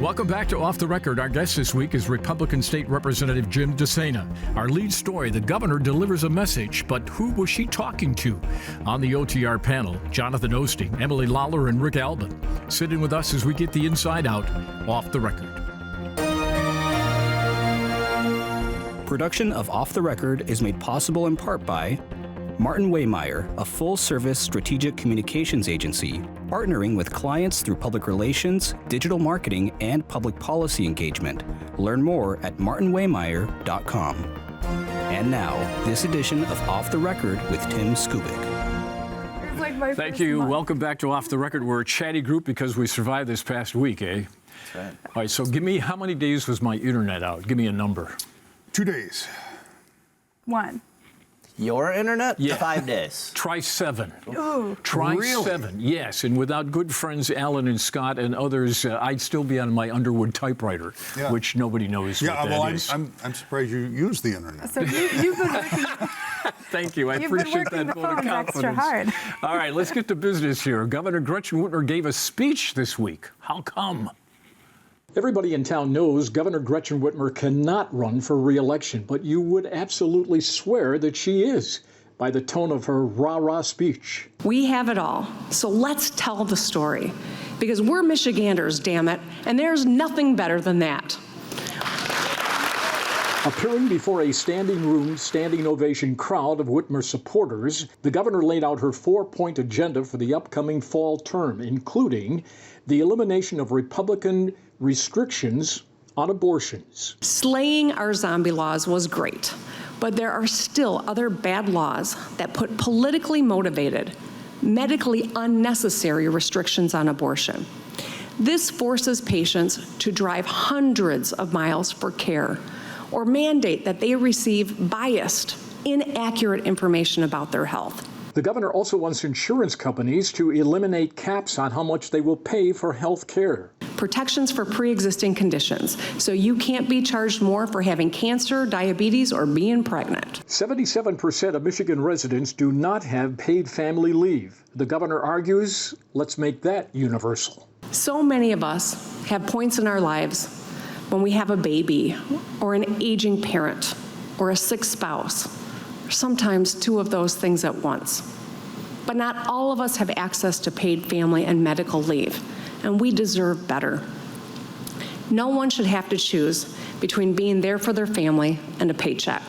Welcome back to Off the Record. Our guest this week is Republican State Representative Jim DeSena. Our lead story, the governor delivers a message, but who was she talking to? On the OTR panel, Jonathan Osteen, Emily Lawler, and Rick Albin. Sit in with us as we get the inside out. Off the Record. Production of Off the Record is made possible in part by Martin Waymeyer, a full-service strategic communications agency, partnering with clients through public relations, digital marketing, and public policy engagement. Learn more at martinwaymeyer.com. And now, this edition of Off the Record with Tim Skubic. Thank you. Welcome back to Off the Record. We're a chatty group because we survived this past week, eh? That's right. All right, so give me, how many days was my internet out? Give me a number. 2 days. 1. Your internet? Yeah. 5 days. Try 7. Ooh. Try Really? 7, yes. And without good friends Alan and Scott and others, I'd still be on my Underwood typewriter, Yeah. which nobody knows Yeah, what well, that is. I'm surprised you use the internet. So you've been working. Thank you. I You've been appreciate working that the vote of phones extra confidence. hard. All right, let's get to business here. Governor Gretchen Whitmer gave a speech this week. How come? Everybody in town knows Governor Gretchen Whitmer cannot run for re-election, but you would absolutely swear that she is by the tone of her rah-rah speech. We have it all, so let's tell the story. Because we're Michiganders, damn it, and there's nothing better than that. Appearing before a standing room, standing ovation crowd of Whitmer supporters, the governor laid out her 4-point agenda for the upcoming fall term, including the elimination of Republican restrictions on abortions. Slaying our zombie laws was great, but there are still other bad laws that put politically motivated, medically unnecessary restrictions on abortion. This forces patients to drive hundreds of miles for care, or mandate that they receive biased, inaccurate information about their health. The governor also wants insurance companies to eliminate caps on how much they will pay for health care. Protections for pre-existing conditions, so you can't be charged more for having cancer, diabetes, or being pregnant. 77% of Michigan residents do not have paid family leave. The governor argues, let's make that universal. So many of us have points in our lives when we have a baby, or an aging parent, or a sick spouse, or sometimes 2 of those things at once. But not all of us have access to paid family and medical leave, and we deserve better. No one should have to choose between being there for their family and a paycheck.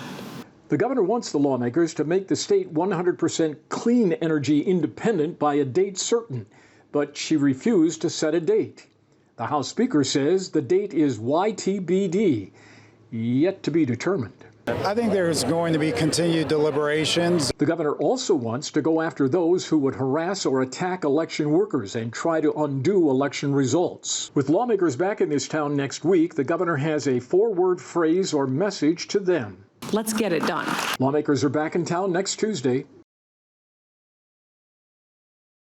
The governor wants the lawmakers to make the state 100% clean energy independent by a date certain, but she refused to set a date. The House Speaker says the date is YTBD, yet to be determined. I think there's going to be continued deliberations. The governor also wants to go after those who would harass or attack election workers and try to undo election results. With lawmakers back in this town next week, the governor has a 4-word phrase or message to them. Let's get it done. Lawmakers are back in town next Tuesday.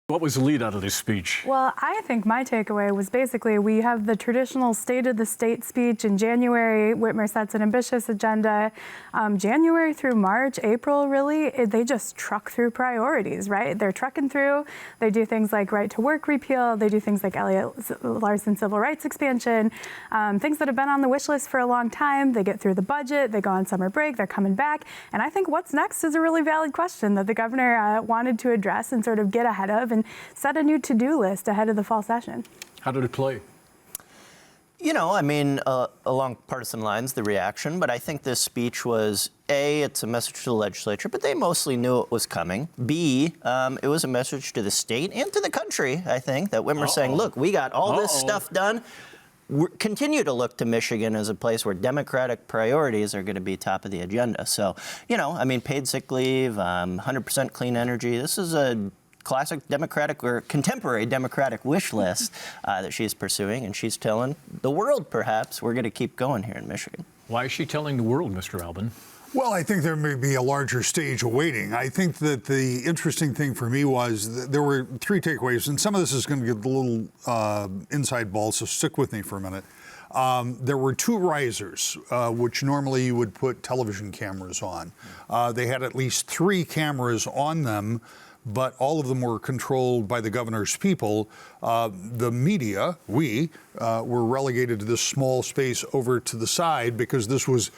What was the lead out of this speech? Well, I think my takeaway was basically we have the traditional State of the State speech in January. Whitmer sets an ambitious agenda. January through March, April, really, they just truck through priorities, right? They're trucking through. They do things like right to work repeal. They do things like Elliott Larson civil rights expansion, things that have been on the wish list for a long time. They get through the budget. They go on summer break. They're coming back. And I think what's next is a really valid question that the governor wanted to address and sort of get ahead of and set a new to-do list ahead of the fall session. How did it play? You know, I mean, along partisan lines, the reaction, but I think this speech was, A, it's a message to the legislature, but they mostly knew it was coming. B, it was a message to the state and to the country, I think, that Whitmer's saying, look, we got all this stuff done. Continue to look to Michigan as a place where Democratic priorities are going to be top of the agenda. So, you know, I mean, paid sick leave, 100% clean energy. This is a classic Democratic or contemporary Democratic wish list that she's pursuing, and she's telling the world, perhaps, we're going to keep going here in Michigan. Why is she telling the world, Mr. Albin? Well, I think there may be a larger stage awaiting. I think that the interesting thing for me was that there were 3 takeaways, and some of this is going to get a little inside ball, so stick with me for a minute. There were 2 risers, which normally you would put television cameras on. They had at least 3 cameras on them, but all of them were controlled by the governor's people. The media, were relegated to this small space over to the side because this was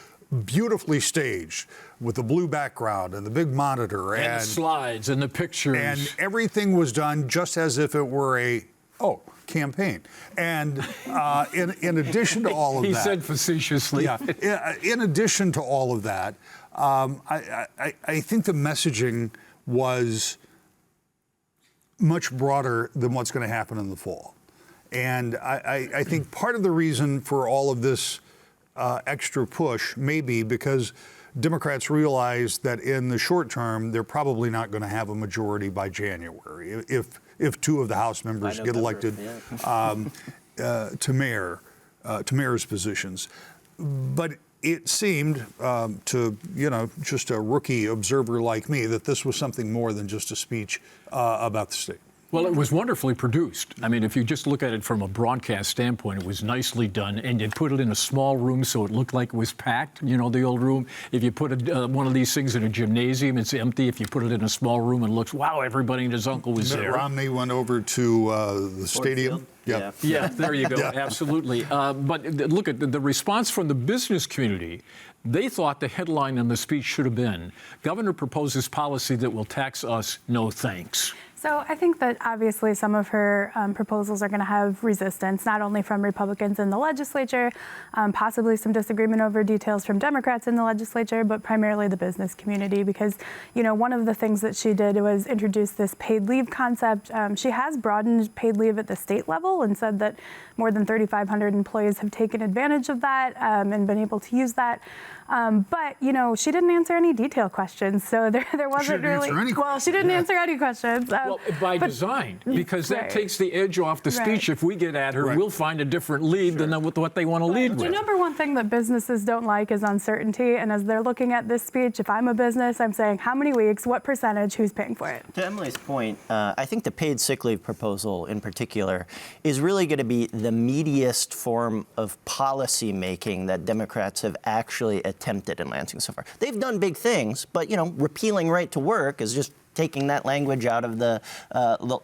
beautifully staged with the blue background and the big monitor and the slides and the pictures. And everything was done just as if it were a campaign. And in addition to all of that, he said facetiously. Yeah. In addition to all of that, I think the messaging was much broader than what's going to happen in the fall. And I think part of the reason for all of this extra push may be because Democrats realize that in the short term, they're probably not going to have a majority by January if two of the House members get elected to mayor's positions. But it seemed to just a rookie observer like me that this was something more than just a speech about the state. Well, it was wonderfully produced. I mean, if you just look at it from a broadcast standpoint, it was nicely done. And you put it in a small room so it looked like it was packed, the old room. If you put one of these things in a gymnasium, it's empty. If you put it in a small room, it looks, wow, everybody and his uncle was there. Mitt Romney went over to the stadium. Yeah, there you go. Absolutely. But look at the response from the business community. They thought the headline in the speech should have been, Governor proposes policy that will tax us, no thanks. So I think that obviously some of her proposals are going to have resistance, not only from Republicans in the legislature, possibly some disagreement over details from Democrats in the legislature, but primarily the business community, because, one of the things that she did was introduce this paid leave concept. She has broadened paid leave at the state level and said that more than 3,500 employees have taken advantage of that and been able to use that. But, she didn't answer any detail questions, so there wasn't really. Well, she didn't answer any questions. Well, by design, because that takes the edge off the speech. If we get at her, we'll find a different lead than what they want to lead with. The number one thing that businesses don't like is uncertainty. And as they're looking at this speech, if I'm a business, I'm saying how many weeks, what percentage, who's paying for it? To Emily's point, I think the paid sick leave proposal in particular is really going to be the meatiest form of policy making that Democrats have actually attempted in Lansing so far. They've done big things, but, repealing right to work is just taking that language out of the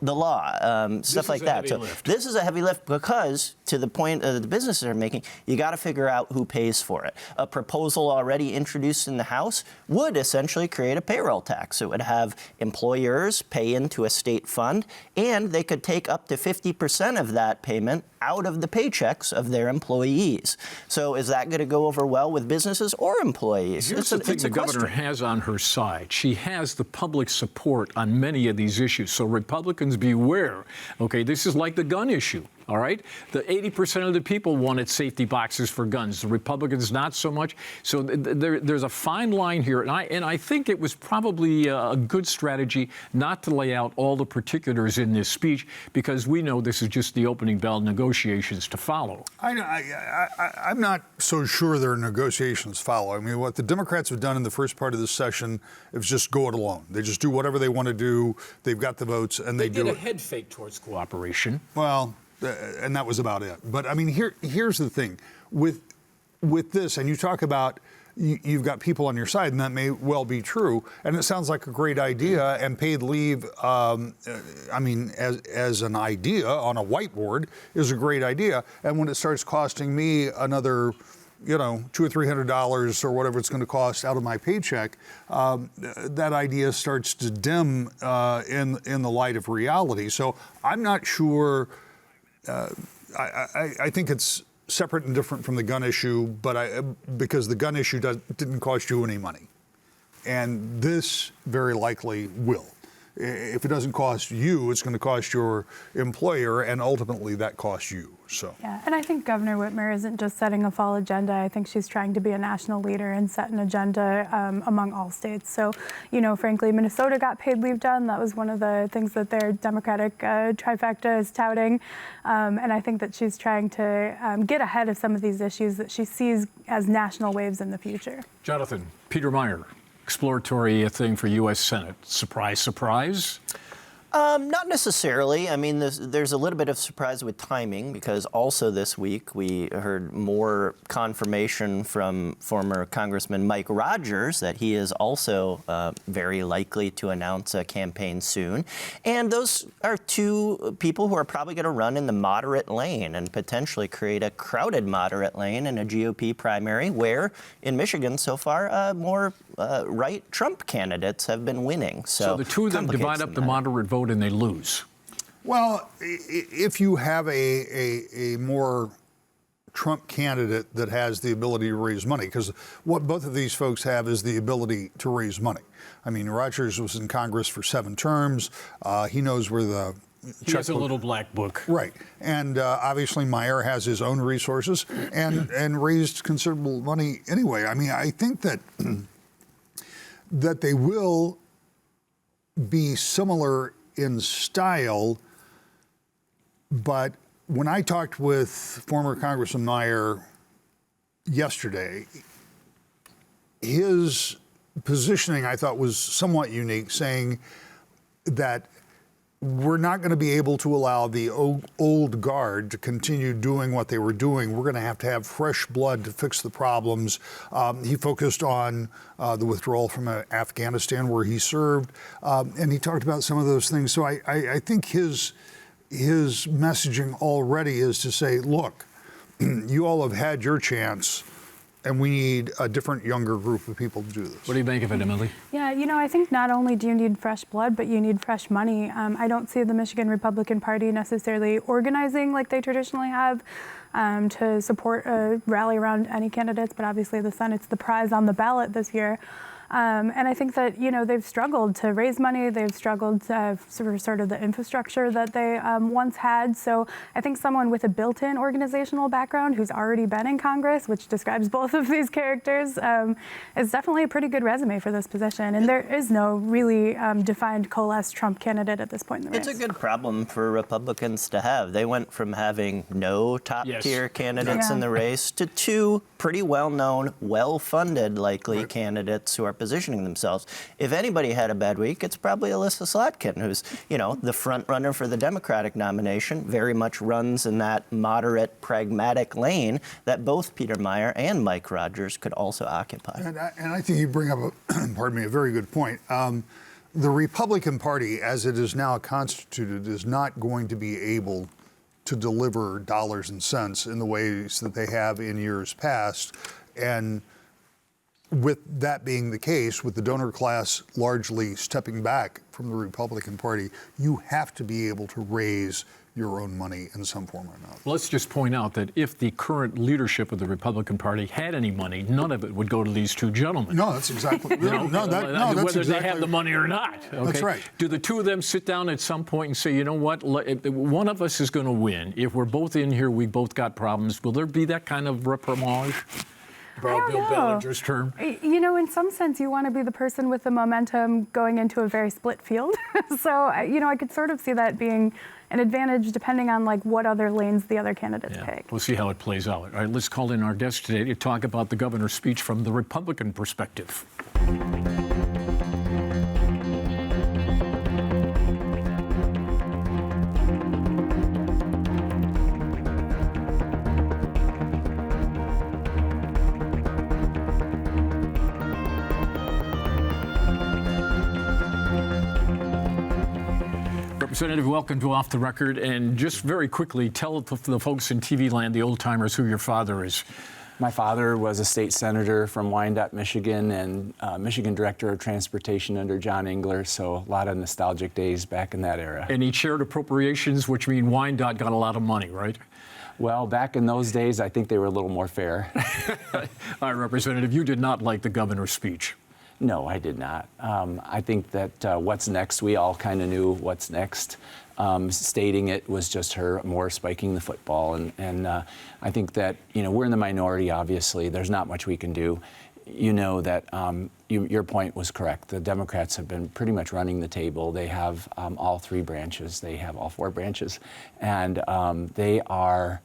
law, stuff like that. So this is a heavy lift because, to the point that the businesses are making, you got to figure out who pays for it. A proposal already introduced in the House would essentially create a payroll tax. It would have employers pay into a state fund, and they could take up to 50% of that payment out of the paychecks of their employees. So is that going to go over well with businesses or employees? Here's the thing the governor has on her side. She has the public support on many of these issues. So Republicans, beware. Okay, this is like the gun issue. All right? The 80% of the people wanted safety boxes for guns. The Republicans, not so much. So there's a fine line here. And I think it was probably a good strategy not to lay out all the particulars in this speech, because we know this is just the opening bell negotiations to follow. I'm not so sure there are negotiations follow. I mean, what the Democrats have done in the first part of this session is just go it alone. They just do whatever they want to do. They've got the votes, and they do it. They did a head fake towards cooperation. Well, and that was about it. But I mean, here's the thing with this, and you talk about you've got people on your side, and that may well be true. And it sounds like a great idea. And paid leave, I mean, as an idea on a whiteboard, is a great idea. And when it starts costing me another, $200 or $300 or whatever it's going to cost out of my paycheck, that idea starts to dim in the light of reality. So I'm not sure. I think it's separate and different from the gun issue, because the gun issue didn't cost you any money, and this very likely will. If it doesn't cost you, it's going to cost your employer, and ultimately that costs you. So. Yeah, and I think Governor Whitmer isn't just setting a fall agenda. I think she's trying to be a national leader and set an agenda among all states. So, frankly, Minnesota got paid leave done. That was one of the things that their Democratic trifecta is touting. And I think that she's trying to get ahead of some of these issues that she sees as national waves in the future. Jonathan, Peter Meijer, exploratory thing for U.S. Senate. Surprise, surprise? Not necessarily. I mean, there's a little bit of surprise with timing because also this week we heard more confirmation from former Congressman Mike Rogers that he is also very likely to announce a campaign soon. And those are two people who are probably going to run in the moderate lane and potentially create a crowded moderate lane in a GOP primary where in Michigan so far more right Trump candidates have been winning. So the two of them divide up the moderate vote and they lose. Well, if you have a more Trump candidate that has the ability to raise money, because what both of these folks have is the ability to raise money. I mean, Rogers was in Congress for 7 terms. He knows where the He has a little black book. Right. And obviously Meier has his own resources and raised considerable money anyway. I mean, I think that that they will be similar in style, but when I talked with former Congressman Meier yesterday, his positioning I thought was somewhat unique, saying that we're not going to be able to allow the old guard to continue doing what they were doing. We're going to have fresh blood to fix the problems. He focused on the withdrawal from Afghanistan, where he served, and he talked about some of those things. So I think his messaging already is to say, look, you all have had your chance, and we need a different, younger group of people to do this. What do you make of it, Emily? Yeah, you know, I think not only do you need fresh blood, but you need fresh money. I don't see the Michigan Republican Party necessarily organizing like they traditionally have to support a rally around any candidates, but obviously the Senate's the prize on the ballot this year. And I think that, you know, they've struggled to raise money. They've struggled to sort of the infrastructure that they once had. So I think someone with a built-in organizational background who's already been in Congress, which describes both of these characters, is definitely a pretty good resume for this position. And there is no really defined coalesced Trump candidate at this point in the race. It's a good problem for Republicans to have. They went from having no top-tier candidates in the race to 2 pretty well-known, well-funded, likely candidates who are positioning themselves. If anybody had a bad week, it's probably Alyssa Slotkin, who's, you know, the front runner for the Democratic nomination, very much runs in that moderate, pragmatic lane that both Peter Meier and Mike Rogers could also occupy. And I think you bring up, a very good point. The Republican Party, as it is now constituted, is not going to be able to deliver dollars and cents in the ways that they have in years past. And with that being the case, with the donor class largely stepping back from the Republican Party, you have to be able to raise your own money in some form or another. Let's just point out that if the current leadership of the Republican Party had any money, none of it would go to these 2 gentlemen. No, that's exactly whether exactly, they have the money or not. Okay? That's right. Do the 2 of them sit down at some point and say, you know what, one of us is going to win. If we're both in here, we both got problems. Will there be that kind of reprimage? Borrow Bill Bellinger's term. You know, in some sense, you want to be the person with the momentum going into a very split field. So, you know, I could sort of see that being an advantage depending on like what other lanes the other candidates pick. We'll see how it plays out. All right, let's call in our guest today to talk about the governor's speech from the Republican perspective. Representative, welcome to Off the Record. And just very quickly, tell the folks in TV land, the old timers, who your father is. My father was a state senator from Wyandotte, Michigan, and Michigan Director of Transportation under John Engler, so a lot of nostalgic days back in that era. And he chaired appropriations, which mean Wyandotte got a lot of money, right? Well, back in those days, I think they were a little more fair. All right, Representative, you did not like the governor's speech. No, I did not. I think that what's next, we all kind of knew what's next. Stating it was just her more spiking the football. And I think that, you know, we're in the minority, obviously. There's not much we can do. You know that your point was correct. The Democrats have been pretty much running the table. They have all 3 branches. They have all 4 branches. And they are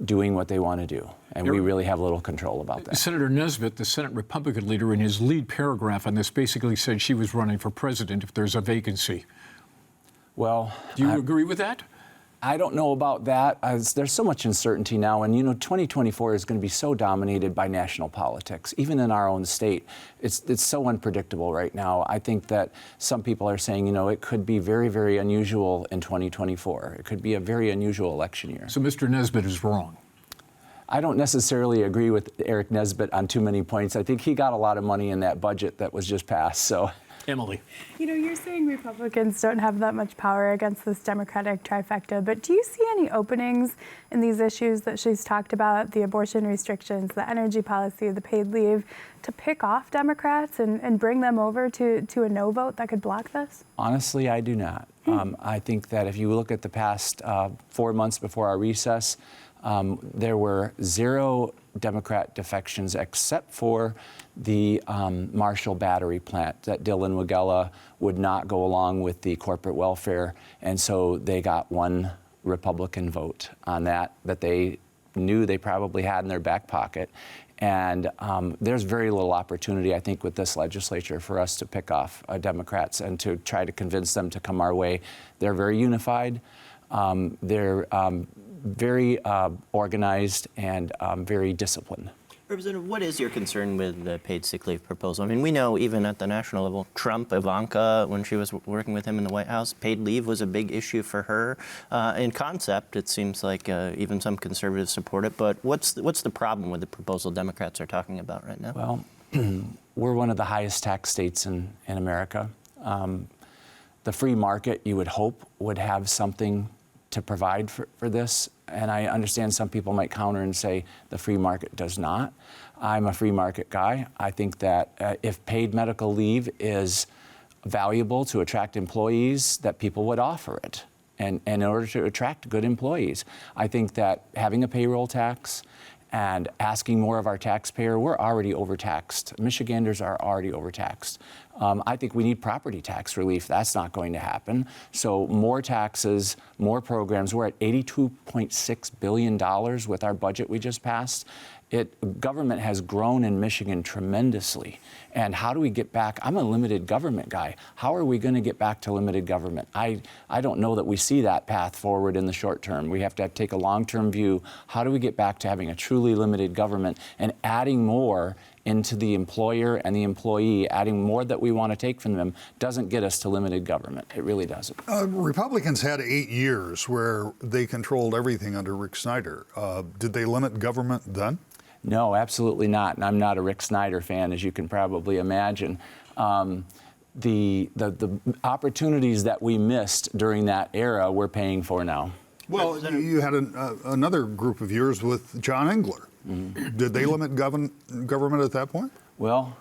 doing what they want to do. And we really have little control about that. Senator Nesbitt, the Senate Republican leader, in his lead paragraph on this basically said she was running for president if there's a vacancy. Well, Do you agree with that? I don't know about that. There's so much uncertainty now, and 2024 is going to be so dominated by national politics, even in our own state. It's so unpredictable right now. I think that some people are saying, it could be very, very unusual in 2024. It could be a very unusual election year. So Mr. Nesbitt is wrong. I don't necessarily agree with Eric Nesbitt on too many points. I think he got a lot of money in that budget that was just passed. So. Emily. You're saying Republicans don't have that much power against this Democratic trifecta, but do you see any openings in these issues that she's talked about, the abortion restrictions, the energy policy, the paid leave, to pick off Democrats and bring them over to a no vote that could block this? Honestly, I do not. I think that if you look at the past 4 months before our recess, there were 0 Democrat defections except for the Marshall Battery plant, that Dylan Wagella would not go along with the corporate welfare, and so they got 1 Republican vote on that they knew they probably had in their back pocket. And there's very little opportunity, I think, with this legislature for us to pick off Democrats and to try to convince them to come our way. They're very unified. They're very organized and very disciplined. Representative, what is your concern with the paid sick leave proposal? I mean, we know even at the national level, Trump, Ivanka, when she was working with him in the White House, paid leave was a big issue for her. In concept, it seems like even some conservatives support it. But what's the problem with the proposal Democrats are talking about right now? Well, we're one of the highest tax states in America. The free market, you would hope, would have something to provide for this. And I understand some people might counter and say the free market does not. I'm a free market guy. I think that if paid medical leave is valuable to attract employees, that people would offer it. And in order to attract good employees, I think that having a payroll tax and asking more of our taxpayer, we're already overtaxed. Michiganders are already overtaxed. I think we need property tax relief. That's not going to happen. So more taxes, more programs. We're at $82.6 billion with our budget we just passed. Government has grown in Michigan tremendously. And how do we get back? I'm a limited government guy. How are we going to get back to limited government? I don't know that we see that path forward in the short term. We have to take a long-term view. How do we get back to having a truly limited government and adding more into the employer and the employee, adding more that we want to take from them doesn't get us to limited government. It really doesn't. Republicans had 8 years where they controlled everything under Rick Snyder. Did they limit government then? No, absolutely not. And I'm not a Rick Snyder fan, as you can probably imagine. The opportunities that we missed during that era, we're paying for now. Well, you had another group of years with John Engler. Mm-hmm. Did they limit government at that point? Well,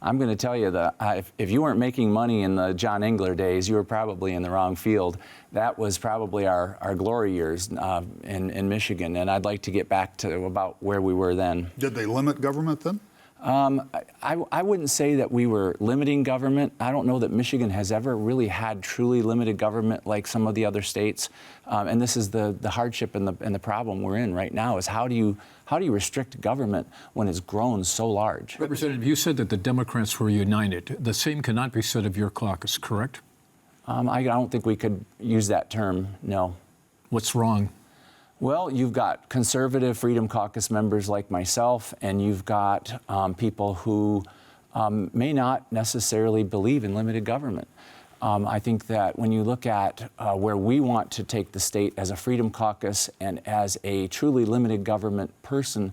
I'm going to tell you that if you weren't making money in the John Engler days, you were probably in the wrong field. That was probably our glory years in Michigan, and I'd like to get back to about where we were then. Did they limit government then? I wouldn't say that we were limiting government. I don't know that Michigan has ever really had truly limited government like some of the other states. And this is the hardship and the problem we're in right now is how do you restrict government when it's grown so large? Representative, you said that the Democrats were united. The same cannot be said of your caucus, correct? I don't think we could use that term, no. What's wrong? Well, you've got conservative Freedom Caucus members like myself, and you've got people who may not necessarily believe in limited government. I think that when you look at where we want to take the state as a Freedom Caucus and as a truly limited government person,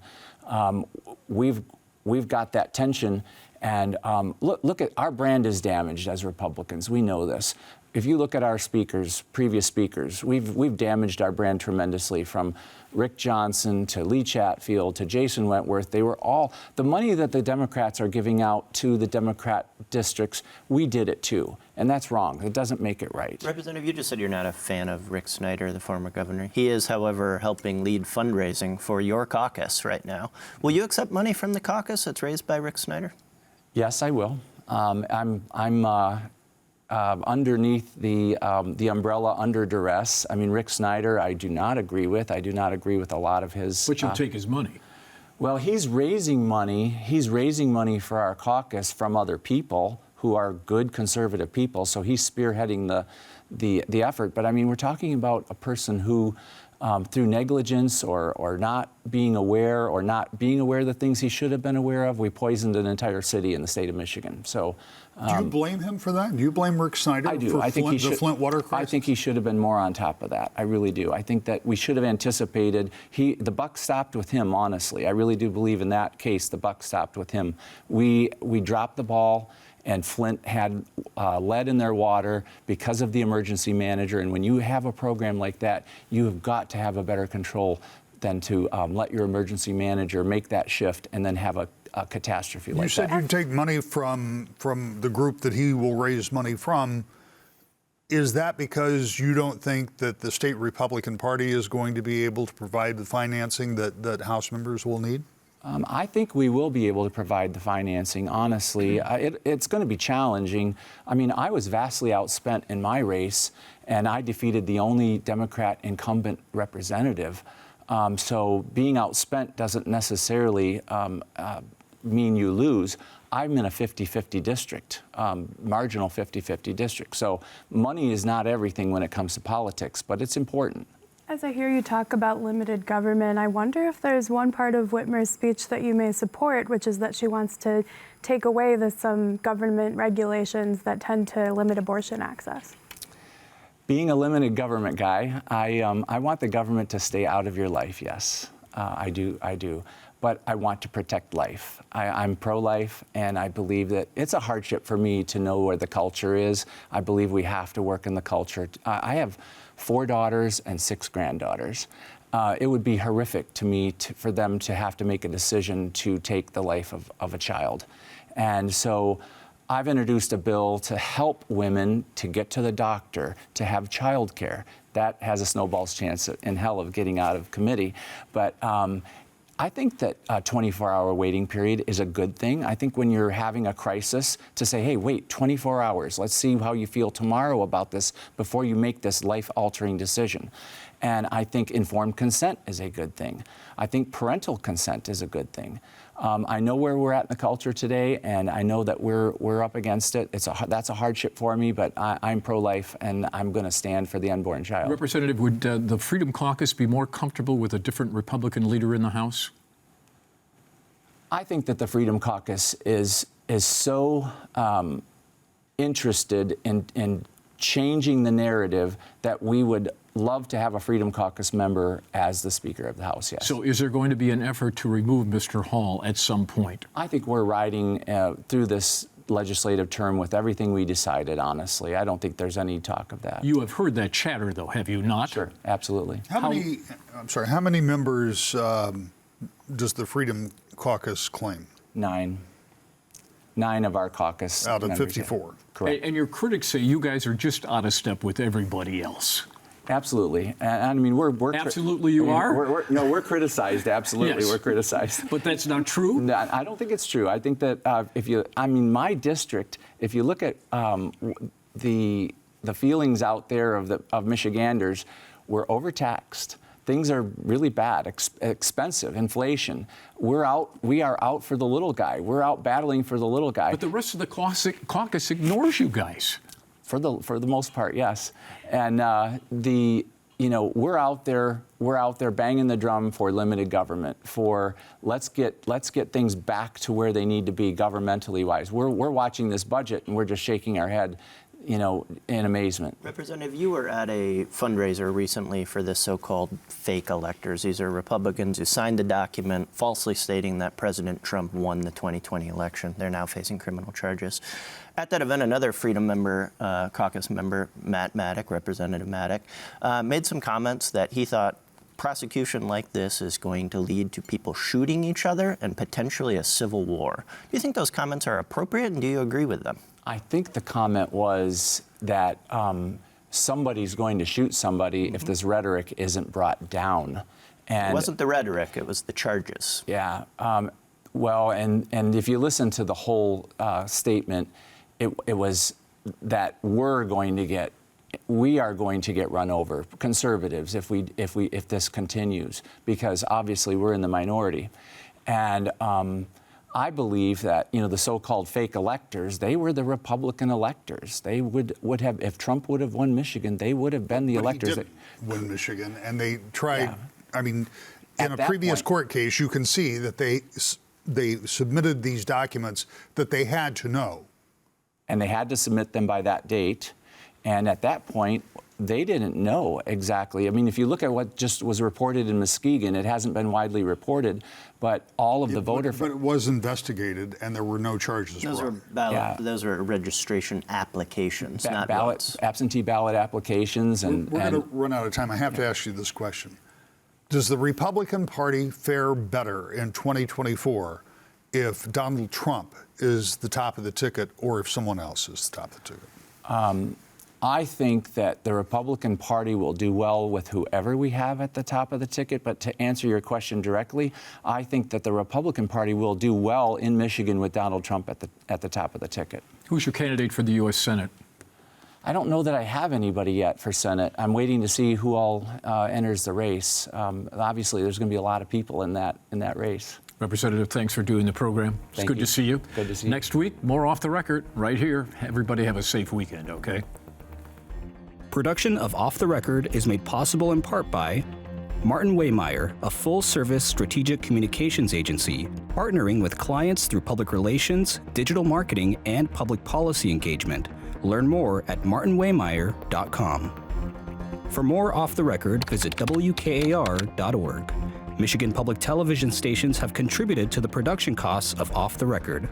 we've got that tension. And look at our brand is damaged as Republicans. We know this. If you look at our speakers, previous speakers, we've damaged our brand tremendously, from Rick Johnson to Lee Chatfield to Jason Wentworth. They were all, the money that the Democrats are giving out to the Democrat districts, we did it too. And that's wrong. It doesn't make it right. Representative, you just said you're not a fan of Rick Snyder, the former governor. He is, however, helping lead fundraising for your caucus right now. Will you accept money from the caucus that's raised by Rick Snyder? Yes, I will. I'm underneath the umbrella under duress. I mean, Rick Snyder, I do not agree with. I do not agree with a lot of his. But you'll take his money. Well, he's raising money. He's raising money for our caucus from other people who are good conservative people. So he's spearheading the effort. But I mean, we're talking about a person who, through negligence or not being aware of the things he should have been aware of, we poisoned an entire city in the state of Michigan. So. Do you blame him for that? Do you blame Rick Snyder I do. for I think the Flint water crisis? I think he should have been more on top of that. I really do. I think that we should have anticipated. The buck stopped with him, honestly. I really do believe in that case the buck stopped with him. We dropped the ball, and Flint had lead in their water because of the emergency manager. And when you have a program like that, you have got to have a better control than to let your emergency manager make that shift and then have a catastrophe like that. You said you'd take money from the group that he will raise money from. Is that because you don't think that the state Republican Party is going to be able to provide the financing that House members will need? I think we will be able to provide the financing, honestly. It's going to be challenging. I mean, I was vastly outspent in my race, and I defeated the only Democrat incumbent representative. So being outspent doesn't necessarily mean you lose. I'm in a 50-50 district, marginal 50-50 district. So money is not everything when it comes to politics, but it's important. As I hear you talk about limited government, I wonder if there's one part of Whitmer's speech that you may support, which is that she wants to take away some government regulations that tend to limit abortion access. Being a limited government guy, I want the government to stay out of your life, yes. I do. But I want to protect life. I'm pro-life, and I believe that it's a hardship for me to know where the culture is. I believe we have to work in the culture. I have 4 daughters and 6 granddaughters. It would be horrific to me for them to have to make a decision to take the life of a child. And so I've introduced a bill to help women to get to the doctor, to have child care. That has a snowball's chance in hell of getting out of committee. But I think that a 24-hour waiting period is a good thing. I think when you're having a crisis, to say, hey, wait, 24 hours. Let's see how you feel tomorrow about this before you make this life-altering decision. And I think informed consent is a good thing. I think parental consent is a good thing. I know where we're at in the culture today, and I know that we're up against it. That's a hardship for me, but I'm pro-life, and I'm going to stand for the unborn child. Representative, would the Freedom Caucus be more comfortable with a different Republican leader in the House? I think that the Freedom Caucus is so interested in changing the narrative that we would love to have a Freedom Caucus member as the Speaker of the House, yes. So is there going to be an effort to remove Mr. Hall at some point? I think we're riding through this legislative term with everything we decided, honestly. I don't think there's any talk of that. You have heard that chatter, though, have you not? Sure, absolutely. How many members does the Freedom Caucus claim? 9. 9 of our caucus out of members, 54. Yeah. Correct. And your critics say you guys are just out of step with everybody else. Absolutely. And I mean, we're absolutely you are? We're criticized. Absolutely, yes. We're criticized. But that's not true? No, I don't think it's true. I think that my district, if you look at the feelings out there of Michiganders, we're overtaxed. Things are really bad, expensive, inflation. We are out for the little guy. We're out battling for the little guy. But the rest of the caucus ignores you guys. For the most part, yes. And we're out there banging the drum for limited government. For let's get things back to where they need to be governmentally wise. We're watching this budget and we're just shaking our head, in amazement. Representative, you were at a fundraiser recently for the so-called fake electors. These are Republicans who signed a document falsely stating that President Trump won the 2020 election. They're now facing criminal charges. At that event, another Freedom Caucus member, Matt Maddock, Representative Maddock, made some comments that he thought prosecution like this is going to lead to people shooting each other and potentially a civil war. Do you think those comments are appropriate, and do you agree with them? I think the comment was that somebody's going to shoot somebody if this rhetoric isn't brought down. And it wasn't the rhetoric, it was the charges. Yeah. Well, and if you listen to the whole statement, it was that we are going to get run over, conservatives, if this continues, because obviously we're in the minority. And I believe that, you know, the so-called fake electors, they were the Republican electors. They would have, if Trump would have won Michigan, they would have been the electors. He did win Michigan, and they tried. Yeah. I mean, At in a that previous point- court case, you can see that they submitted these documents that they had to know. And they had to submit them by that date. And at that point, they didn't know exactly. I mean, if you look at what just was reported in Muskegon, it hasn't been widely reported, but all of the voter... But it was investigated, and there were no charges Those were brought. Yeah. those were registration applications, not votes. absentee ballot applications. And We're going to run out of time. I have to ask you this question. Does the Republican Party fare better in 2024 if Donald Trump is the top of the ticket or if someone else is the top of the ticket? I think that the Republican Party will do well with whoever we have at the top of the ticket. But to answer your question directly, I think that the Republican Party will do well in Michigan with Donald Trump at the top of the ticket. Who's your candidate for the U.S. Senate? I don't know that I have anybody yet for Senate. I'm waiting to see who all enters the race. Obviously, there's going to be a lot of people in that race. Representative, thanks for doing the program. It's Thank good you. to see you. Good to see you. Next week, more Off the Record right here. Everybody have a safe weekend, okay? Production of Off the Record is made possible in part by Martin Waymeyer, a full-service strategic communications agency, partnering with clients through public relations, digital marketing, and public policy engagement. Learn more at martinwaymeyer.com. For more Off the Record, visit WKAR.org. Michigan Public Television stations have contributed to the production costs of Off the Record.